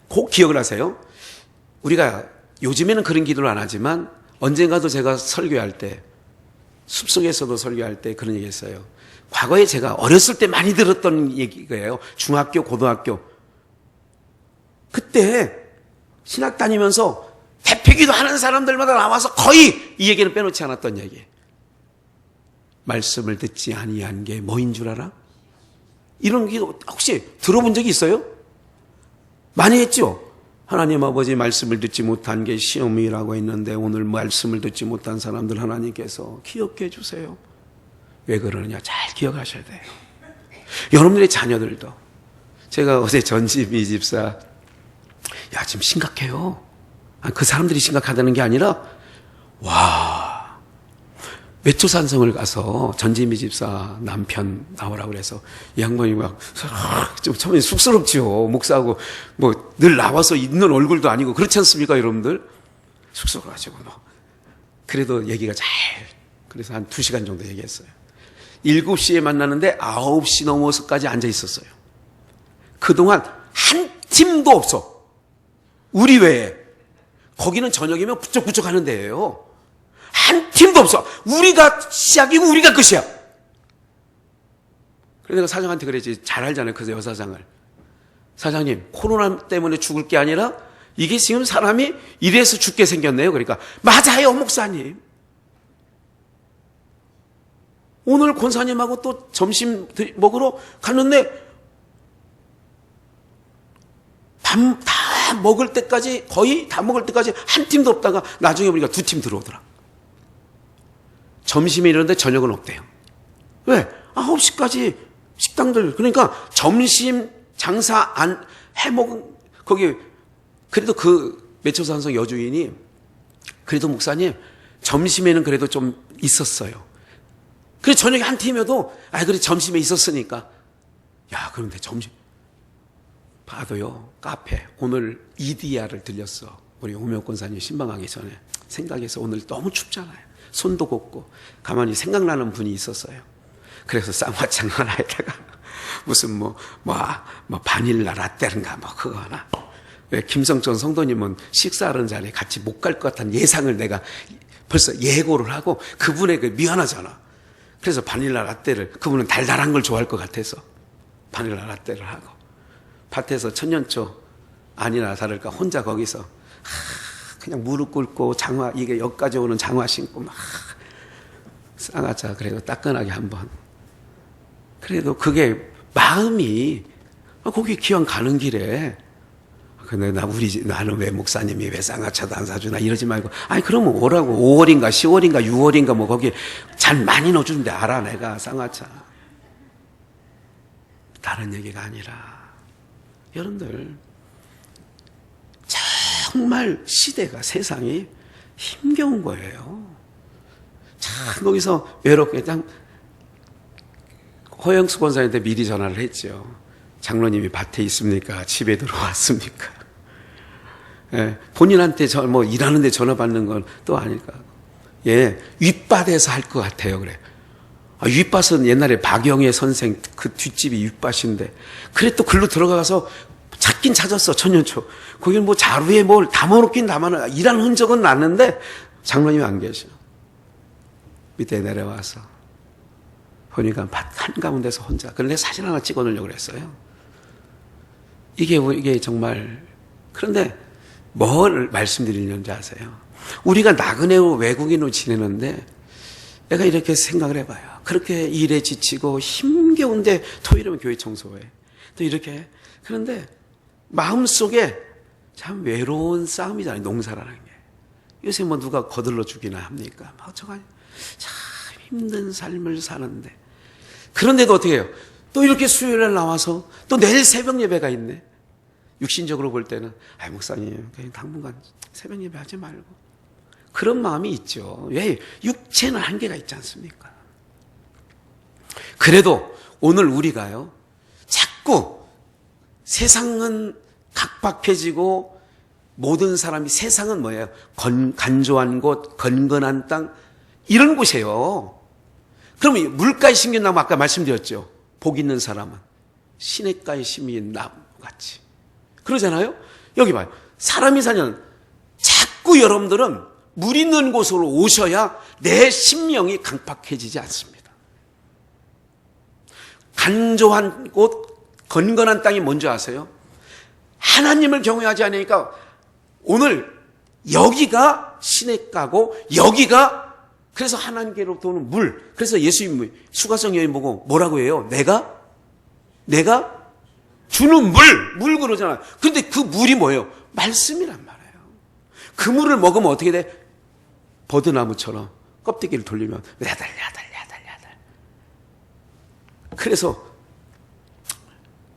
꼭 기억을 하세요. 우리가 요즘에는 그런 기도를 안 하지만 언젠가도 제가 설교할 때, 숲속에서도 설교할 때 그런 얘기 했어요. 과거에 제가 어렸을 때 많이 들었던 얘기예요. 중학교, 고등학교. 그때 신학 다니면서 대표기도 하는 사람들마다 나와서 거의 이 얘기는 빼놓지 않았던 얘기. 말씀을 듣지 아니한 게 뭐인 줄 알아? 이런 기도 혹시 들어본 적이 있어요? 많이 했죠? 하나님 아버지, 말씀을 듣지 못한 게 시험이라고 했는데 오늘 말씀을 듣지 못한 사람들 하나님께서 기억해 주세요. 왜 그러느냐? 잘 기억하셔야 돼요. 여러분들의 자녀들도. 제가 어제 전지미 집사, 야 지금 심각해요. 그 사람들이 심각하다는 게 아니라, 와, 외초산성을 가서 전지미 집사 남편 나오라고 그래서 이 양반이 막 좀 처음에 쑥스럽지요. 목사하고 뭐 늘 나와서 있는 얼굴도 아니고 그렇지 않습니까, 여러분들? 쑥스러워가지고 뭐. 그래도 얘기가 잘 그래서 한 2시간 정도 얘기했어요. 7시에 만나는데 9시 넘어서까지 앉아 있었어요. 그동안 한 팀도 없어. 우리 외에. 거기는 저녁이면 부쩍부쩍 하는 데예요. 한 팀도 없어. 우리가 시작이고 우리가 끝이야. 그래서 내가 사장한테 그랬지. 잘 알잖아요. 그 여사장을. 사장님, 코로나 때문에 죽을 게 아니라 이게 지금 사람이 이래서 죽게 생겼네요. 그러니까 맞아요, 목사님. 오늘 권사님하고 또 점심 먹으러 갔는데 밥 다 먹을 때까지, 거의 다 먹을 때까지 한 팀도 없다가 나중에 보니까 2팀 들어오더라. 점심에 이러는데 저녁은 없대요. 왜? 9시까지 식당들, 그러니까 점심 장사 안 해먹은, 거기, 그래도 그 매초산성 여주인이, 그래도 목사님, 점심에는 그래도 좀 있었어요. 그래, 저녁에 한 팀이어도, 그래, 점심에 있었으니까. 야, 그런데 점심, 봐도요, 카페, 오늘 EDR을 들렸어. 우리 오명 권사님 신방하기 전에. 생각해서 오늘 너무 춥잖아요. 손도 곱고, 가만히 생각나는 분이 있었어요. 그래서 쌍화창 하나에다가, 무슨 바닐라 라떼인가 그거 하나. 왜 김성전 성도님은 식사하는 자리에 같이 못 갈 것 같다는 예상을 내가 벌써 예고를 하고 그분에게 미안하잖아. 그래서 바닐라 라떼를, 그분은 달달한 걸 좋아할 것 같아서 바닐라 라떼를 하고 밭에서 천년초 아니나 다를까 혼자 거기서 그냥 무릎 꿇고 장화, 이게 여기까지 오는 장화 신고 막 쌍화차 그래도 따끈하게 한번. 그래도 그게 마음이 거기 기왕 가는 길에 근데 나는 왜 목사님이 왜 쌍화차도 안 사주나 이러지 말고 그러면 오라고. 5월인가 10월인가 6월인가 거기 잔 많이 넣어주는데 알아 내가 쌍화차. 다른 얘기가 아니라 여러분들 정말 시대가 세상이 힘겨운 거예요. 참 거기서 외롭게 그냥 허영수 권사님한테 미리 전화를 했죠. 장로님이 밭에 있습니까? 집에 들어왔습니까? 예, 본인한테 일하는데 전화 받는 건 또 아닐까. 예, 윗밭에서 할 것 같아요. 그래. 윗밭은 옛날에 박영애 선생 그 뒷집이 윗밭인데. 그래 또 글로 들어가서 찾긴 찾았어, 천년초. 거기는 자루에 뭘 담아놓긴 담아놔. 일한 흔적은 났는데 장로님이 안 계셔. 밑에 내려와서. 보니까 밭 한가운데서 혼자. 그런데 사진 하나 찍어 놓으려고 그랬어요. 이게 정말. 그런데 뭘 말씀드리는지 아세요? 우리가 나그네로 외국인으로 지내는데 내가 이렇게 생각을 해봐요. 그렇게 일에 지치고 힘겨운데 토요일이면 교회 청소해. 또 이렇게. 그런데 마음속에 참 외로운 싸움이잖아요. 농사라는 게. 요새 누가 거들러 주기나 합니까? 참 힘든 삶을 사는데. 그런데도 어떻게 해요? 또 이렇게 수요일날 나와서 또 내일 새벽 예배가 있네. 육신적으로 볼 때는 목사님 그냥 당분간 새벽 예배 하지 말고. 그런 마음이 있죠. 왜? 육체는 한계가 있지 않습니까? 그래도 오늘 우리가요, 자꾸 세상은 각박해지고 모든 사람이, 세상은 뭐예요? 간조한 곳, 건건한 땅, 이런 곳이에요. 그러면 물가에 심긴 나무, 아까 말씀드렸죠. 복 있는 사람은 시냇가에 심긴 나무같이. 그러잖아요? 여기 봐요. 사람이 사는, 자꾸 여러분들은 물 있는 곳으로 오셔야 내 심령이 강팍해지지 않습니다. 간조한 곳, 건건한 땅이 뭔지 아세요? 하나님을 경외하지 않으니까 오늘 여기가 시냇가고 여기가, 그래서 하나님께로부터 오는 물. 그래서 예수님이 수가성 여인 보고 뭐라고 해요? 내가 주는 물 그러잖아요. 그런데 그 물이 뭐예요? 말씀이란 말이에요. 그 물을 먹으면 어떻게 돼? 버드나무처럼 껍데기를 돌리면 야달. 그래서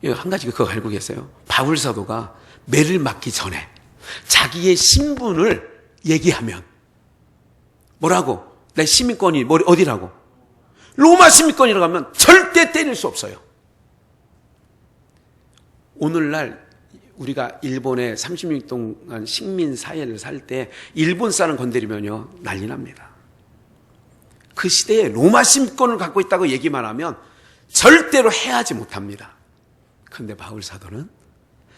한 가지 그거 알고 계세요? 바울 사도가 매를 맞기 전에 자기의 신분을 얘기하면 뭐라고? 내 시민권이 어디라고? 로마 시민권이라고 하면 절대 때릴 수 없어요. 오늘날 우리가 일본에 30년 동안 식민 사회를 살 때 일본 사람 건드리면요 난리 납니다. 그 시대에 로마 신권을 갖고 있다고 얘기만 하면 절대로 해하지 못합니다. 그런데 바울 사도는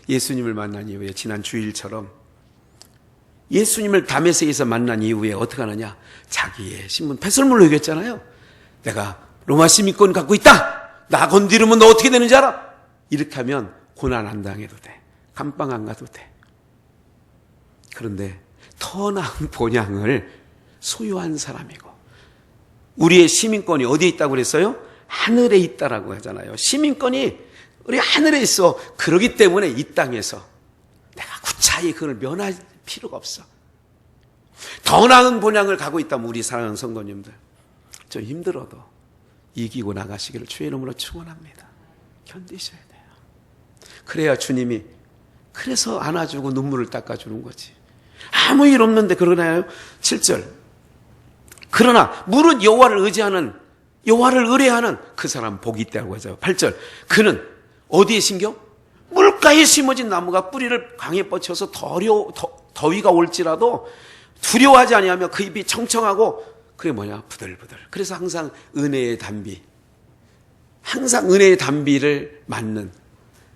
예수님을 만난 이후에 지난 주일처럼 예수님을 다메섹에서 만난 이후에 어떻게 하느냐? 자기의 신분 패설물로 얘기했잖아요. 내가 로마 시민권 갖고 있다. 나 건드리면 너 어떻게 되는지 알아? 이렇게 하면 고난 안 당해도 돼. 감방 안 가도 돼. 그런데 더 나은 본향을 소유한 사람이고, 우리의 시민권이 어디에 있다고 그랬어요? 하늘에 있다라고 하잖아요. 시민권이 우리 하늘에 있어. 그러기 때문에 이 땅에서 내가 구차히 그걸 면할 필요가 없어. 더 나은 본향을 가고 있다면 우리 사랑하는 성도님들, 좀 힘들어도 이기고 나가시기를 주의 이름으로 축원합니다. 견디셔야 돼요. 그래야 주님이 그래서 안아주고 눈물을 닦아주는 거지. 아무 일 없는데 그러나요? 7절. 그러나 무릇 여호와를 의뢰하는 그 사람 복이 있다고 하죠. 8절. 그는 어디에 심겨? 물가에 심어진 나무가 뿌리를 강에 뻗쳐서 더위가 올지라도 두려워하지 아니하며 그 잎이 청청하고, 그게 뭐냐? 부들부들. 그래서 항상 은혜의 담비를 맞는,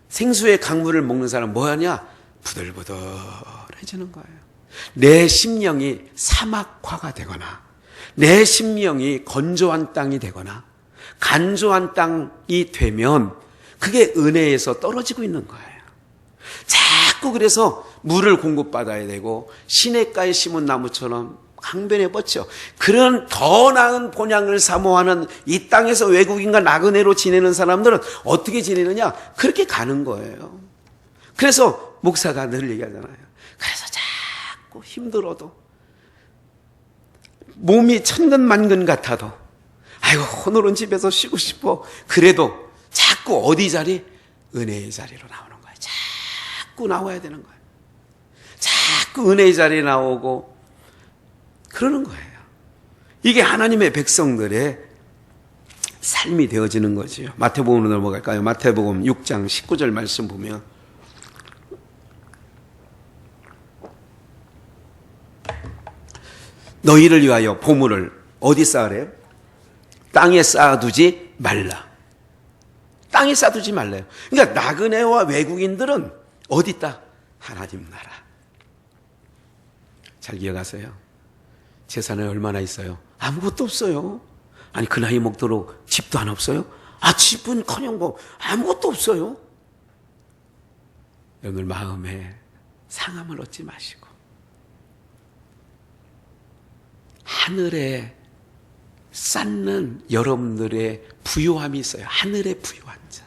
생수의 강물을 먹는 사람 뭐하냐? 부들부들해지는 거예요. 내 심령이 사막화가 되거나, 내 심령이 건조한 땅이 되거나 간조한 땅이 되면 그게 은혜에서 떨어지고 있는 거예요. 자꾸 그래서 물을 공급받아야 되고, 시냇가에 심은 나무처럼 강변에 뻗쳐 그런 더 나은 본향을 사모하는 이 땅에서 외국인과 나그네로 지내는 사람들은 어떻게 지내느냐? 그렇게 가는 거예요. 그래서 목사가 늘 얘기하잖아요. 그래서 자꾸 힘들어도, 몸이 천근만근 같아도, 아이고 오늘은 집에서 쉬고 싶어, 그래도 자꾸 어디 자리? 은혜의 자리로 나오는 거예요. 자꾸 나와야 되는 거예요. 자꾸 은혜의 자리에 나오고 그러는 거예요. 이게 하나님의 백성들의 삶이 되어지는 거지요. 마태복음으로 넘어갈까요? 마태복음 6장 19절 말씀 보면, 너희를 위하여 보물을 어디 쌓으래요? 땅에 쌓아두지 말라. 땅에 쌓아두지 말래요. 그러니까 나그네와 외국인들은 어디 있다? 하나님 나라. 잘 기억하세요. 재산이 얼마나 있어요? 아무것도 없어요. 아니 그 나이 먹도록 집도 하나 없어요? 집은커녕 뭐 아무것도 없어요. 오늘 마음에 상함을 얻지 마시고 하늘에 쌓는 여러분들의 부요함이 있어요. 하늘의 부요한 자.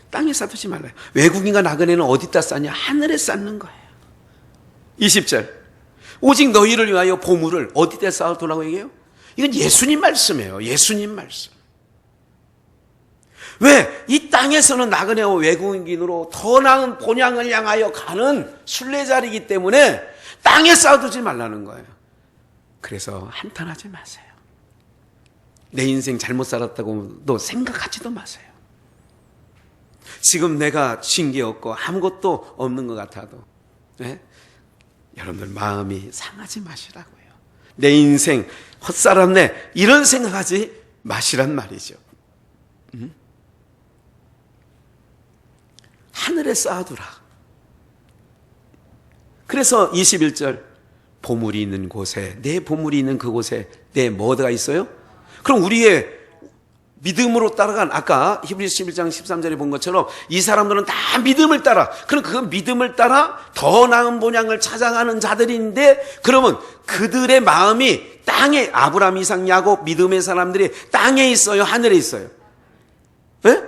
땅에 쌓두지 말아요. 외국인과 나그네는 어디다 쌓냐? 하늘에 쌓는 거예요. 20절. 오직 너희를 위하여 보물을 어디다 쌓아두라고 얘기해요? 이건 예수님 말씀이에요. 예수님 말씀. 왜? 이 땅에서는 나그네와 외국인으로 더 나은 본향을 향하여 가는 순례자리이기 때문에 땅에 쌓아두지 말라는 거예요. 그래서 한탄하지 마세요. 내 인생 잘못 살았다고도 생각하지도 마세요. 지금 내가 쥔 게 없고 아무것도 없는 것 같아도, 네? 여러분들 마음이 상하지 마시라고요. 내 인생 헛살았네 이런 생각하지 마시란 말이죠. 하늘에 쌓아두라. 그래서 21절, 보물이 있는 곳에, 내 보물이 있는 그곳에 내 뭐가 있어요? 그럼 우리의 믿음으로 따라간, 아까 히브리서 11장 13절에 본 것처럼 이 사람들은 다 믿음을 따라, 그럼 그 믿음을 따라 더 나은 본향을 찾아가는 자들인데, 그러면 그들의 마음이 땅에, 아브라함, 이삭, 야곱 믿음의 사람들이 땅에 있어요? 하늘에 있어요? 네?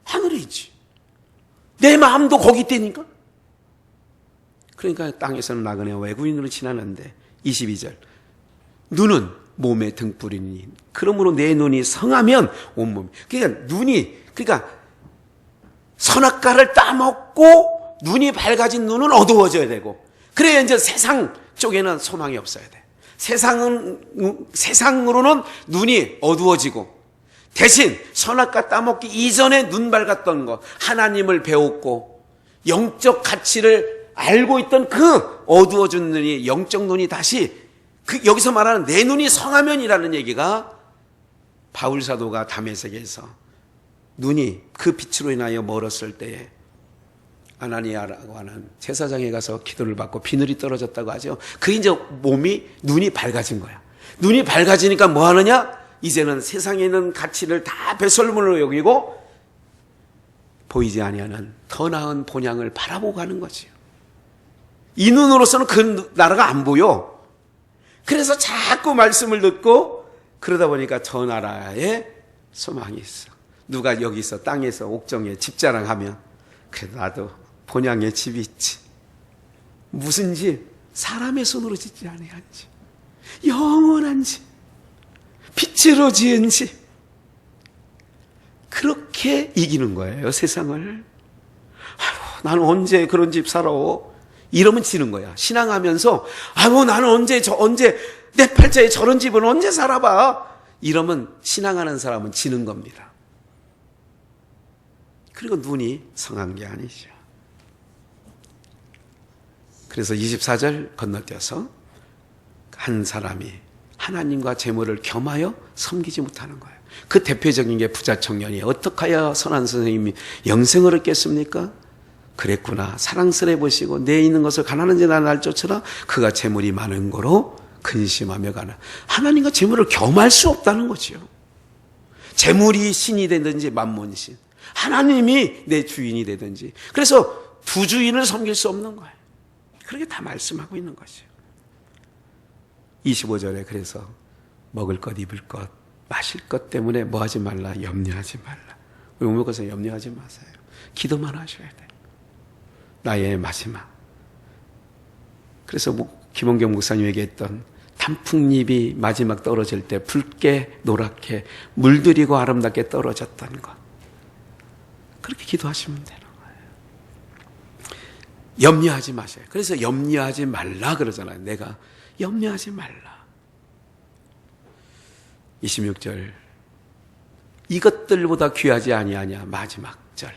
하늘에 있지. 내 마음도 거기 있다니까. 그러니까 땅에서는 나그네와 외국인으로 지나는데, 22절, 눈은 몸의 등불이니 그러므로 내 눈이 성하면 온몸. 그러니까 선악과를 따먹고 눈이 밝아진 눈은 어두워져야 되고, 그래야 이제 세상 쪽에는 소망이 없어야 돼. 세상으로는 눈이 어두워지고, 대신 선악과 따먹기 이전에 눈 밝았던 것, 하나님을 배웠고 영적 가치를 알고 있던 그 어두워진 눈이, 영적 눈이 다시 여기서 말하는 내 눈이 성하면이라는 얘기가 바울 사도가 다메섹에서 눈이 그 빛으로 인하여 멀었을 때에 아나니아라고 하는 제사장에 가서 기도를 받고 비늘이 떨어졌다고 하죠. 그 이제 눈이 밝아진 거야. 눈이 밝아지니까 뭐 하느냐? 이제는 세상에 있는 가치를 다 배설물로 여기고 보이지 아니하는 더 나은 본향을 바라보고 가는 거지요. 이 눈으로서는 그 나라가 안 보여. 그래서 자꾸 말씀을 듣고 그러다 보니까 저 나라에 소망이 있어. 누가 여기서 땅에서 옥정에 집 자랑하면 그래도 나도 본향에 집이 있지. 무슨 집? 사람의 손으로 짓지 아니한 집. 영원한 집. 빛으로 지은 집. 그렇게 이기는 거예요, 세상을. 아이고, 나는 언제 그런 집 살아? 이러면 지는 거야. 신앙하면서, 아이고, 나는 언제 내 팔자에 저런 집은 언제 살아봐? 이러면 신앙하는 사람은 지는 겁니다. 그리고 눈이 성한 게 아니죠. 그래서 24절 건너뛰어서 한 사람이 하나님과 재물을 겸하여 섬기지 못하는 거예요. 그 대표적인 게 부자 청년이 어떻게 하여 선한 선생님이 영생을 얻겠습니까? 그랬구나. 사랑스레 보시고 내 있는 것을 가난한 자나 날 쫓으라. 그가 재물이 많은 거로 근심하며 가나. 하나님과 재물을 겸할 수 없다는 거죠. 재물이 신이 되든지 만몬신. 하나님이 내 주인이 되든지. 그래서 두 주인을 섬길 수 없는 거예요. 그렇게 다 말씀하고 있는 거죠. 25절에 그래서 먹을 것, 입을 것, 마실 것 때문에 뭐 하지 말라, 염려하지 말라. 외모의 것에 염려하지 마세요. 기도만 하셔야 돼요. 나의 마지막. 그래서 김원경 목사님 얘기했던 단풍잎이 마지막 떨어질 때 붉게 노랗게 물들이고 아름답게 떨어졌던 것. 그렇게 기도하시면 되는 거예요. 염려하지 마세요. 그래서 염려하지 말라 그러잖아요. 내가 염려하지 말라. 26절. 이것들보다 귀하지 아니하냐. 마지막 절.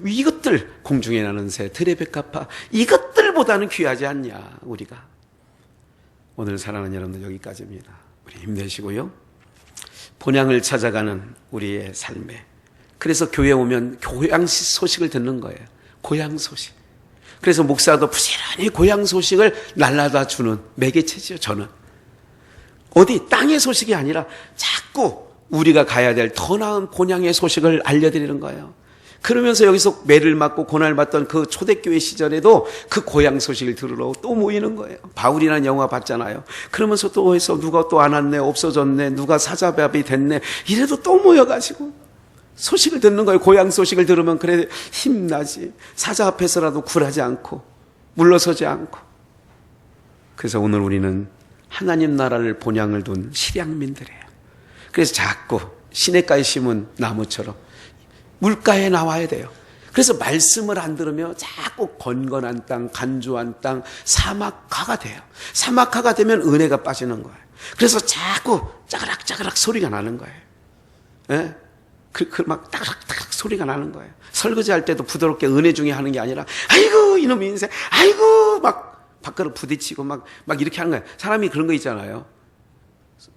이것들, 공중에 나는 새, 들의 백합화, 이것들보다는 귀하지 않냐, 우리가. 오늘 사랑하는 여러분들 여기까지입니다. 우리 힘내시고요. 본향을 찾아가는 우리의 삶에. 그래서 교회 오면 고향 소식을 듣는 거예요. 고향 소식. 그래서 목사도 부지런히 고향 소식을 날라다 주는 매개체죠, 저는. 어디 땅의 소식이 아니라 자꾸 우리가 가야 될 더 나은 본향의 소식을 알려드리는 거예요. 그러면서 여기서 매를 맞고 고난을 받던 그 초대교회 시절에도 그 고향 소식을 들으러 또 모이는 거예요. 바울이라는 영화 봤잖아요. 그러면서 또 해서 누가 또 안 왔네, 없어졌네, 누가 사자밥이 됐네, 이래도 또 모여가지고 소식을 듣는 거예요. 고향 소식을 들으면 그래 힘나지. 사자 앞에서라도 굴하지 않고 물러서지 않고. 그래서 오늘 우리는 하나님 나라를 본향을 둔 실향민들이에요. 그래서 자꾸 시냇가에 심은 나무처럼 물가에 나와야 돼요. 그래서 말씀을 안 들으며 자꾸 건건한 땅, 간조한 땅, 사막화가 돼요. 사막화가 되면 은혜가 빠지는 거예요. 그래서 자꾸 짜그락짜그락 소리가 나는 거예요. 예? 막 따그락따그락 소리가 나는 거예요. 설거지할 때도 부드럽게 은혜 중에 하는 게 아니라 아이고 이놈 인생, 아이고 막 밖으로 부딪히고 막 이렇게 하는 거예요. 사람이 그런 거 있잖아요.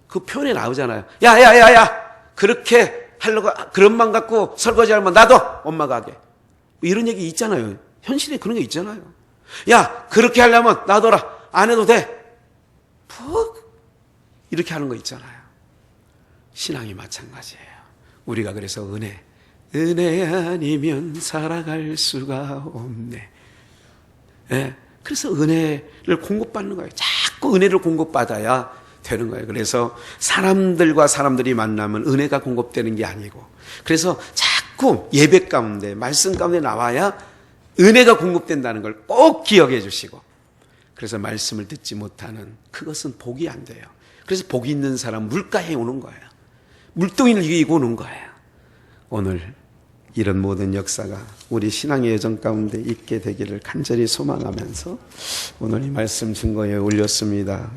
그 표현에 나오잖아요. 야야야야 그렇게 하려고 그런 맘 갖고 설거지하면 나도 엄마가 하게. 이런 얘기 있잖아요. 현실에 그런 게 있잖아요. 야 그렇게 하려면 놔둬라. 안 해도 돼. 푹 이렇게 하는 거 있잖아요. 신앙이 마찬가지예요. 우리가 그래서 은혜 아니면 살아갈 수가 없네. 네. 그래서 은혜를 공급받는 거예요. 자꾸 은혜를 공급받아야 되는 거예요. 그래서 사람들과 사람들이 만나면 은혜가 공급되는 게 아니고, 그래서 자꾸 예배 가운데 말씀 가운데 나와야 은혜가 공급된다는 걸 꼭 기억해 주시고, 그래서 말씀을 듣지 못하는 그것은 복이 안 돼요. 그래서 복이 있는 사람 물가에 오는 거예요. 물동이를 이기고 오는 거예요. 오늘 이런 모든 역사가 우리 신앙의 여정 가운데 있게 되기를 간절히 소망하면서 오늘 이 말씀 증거에 올렸습니다.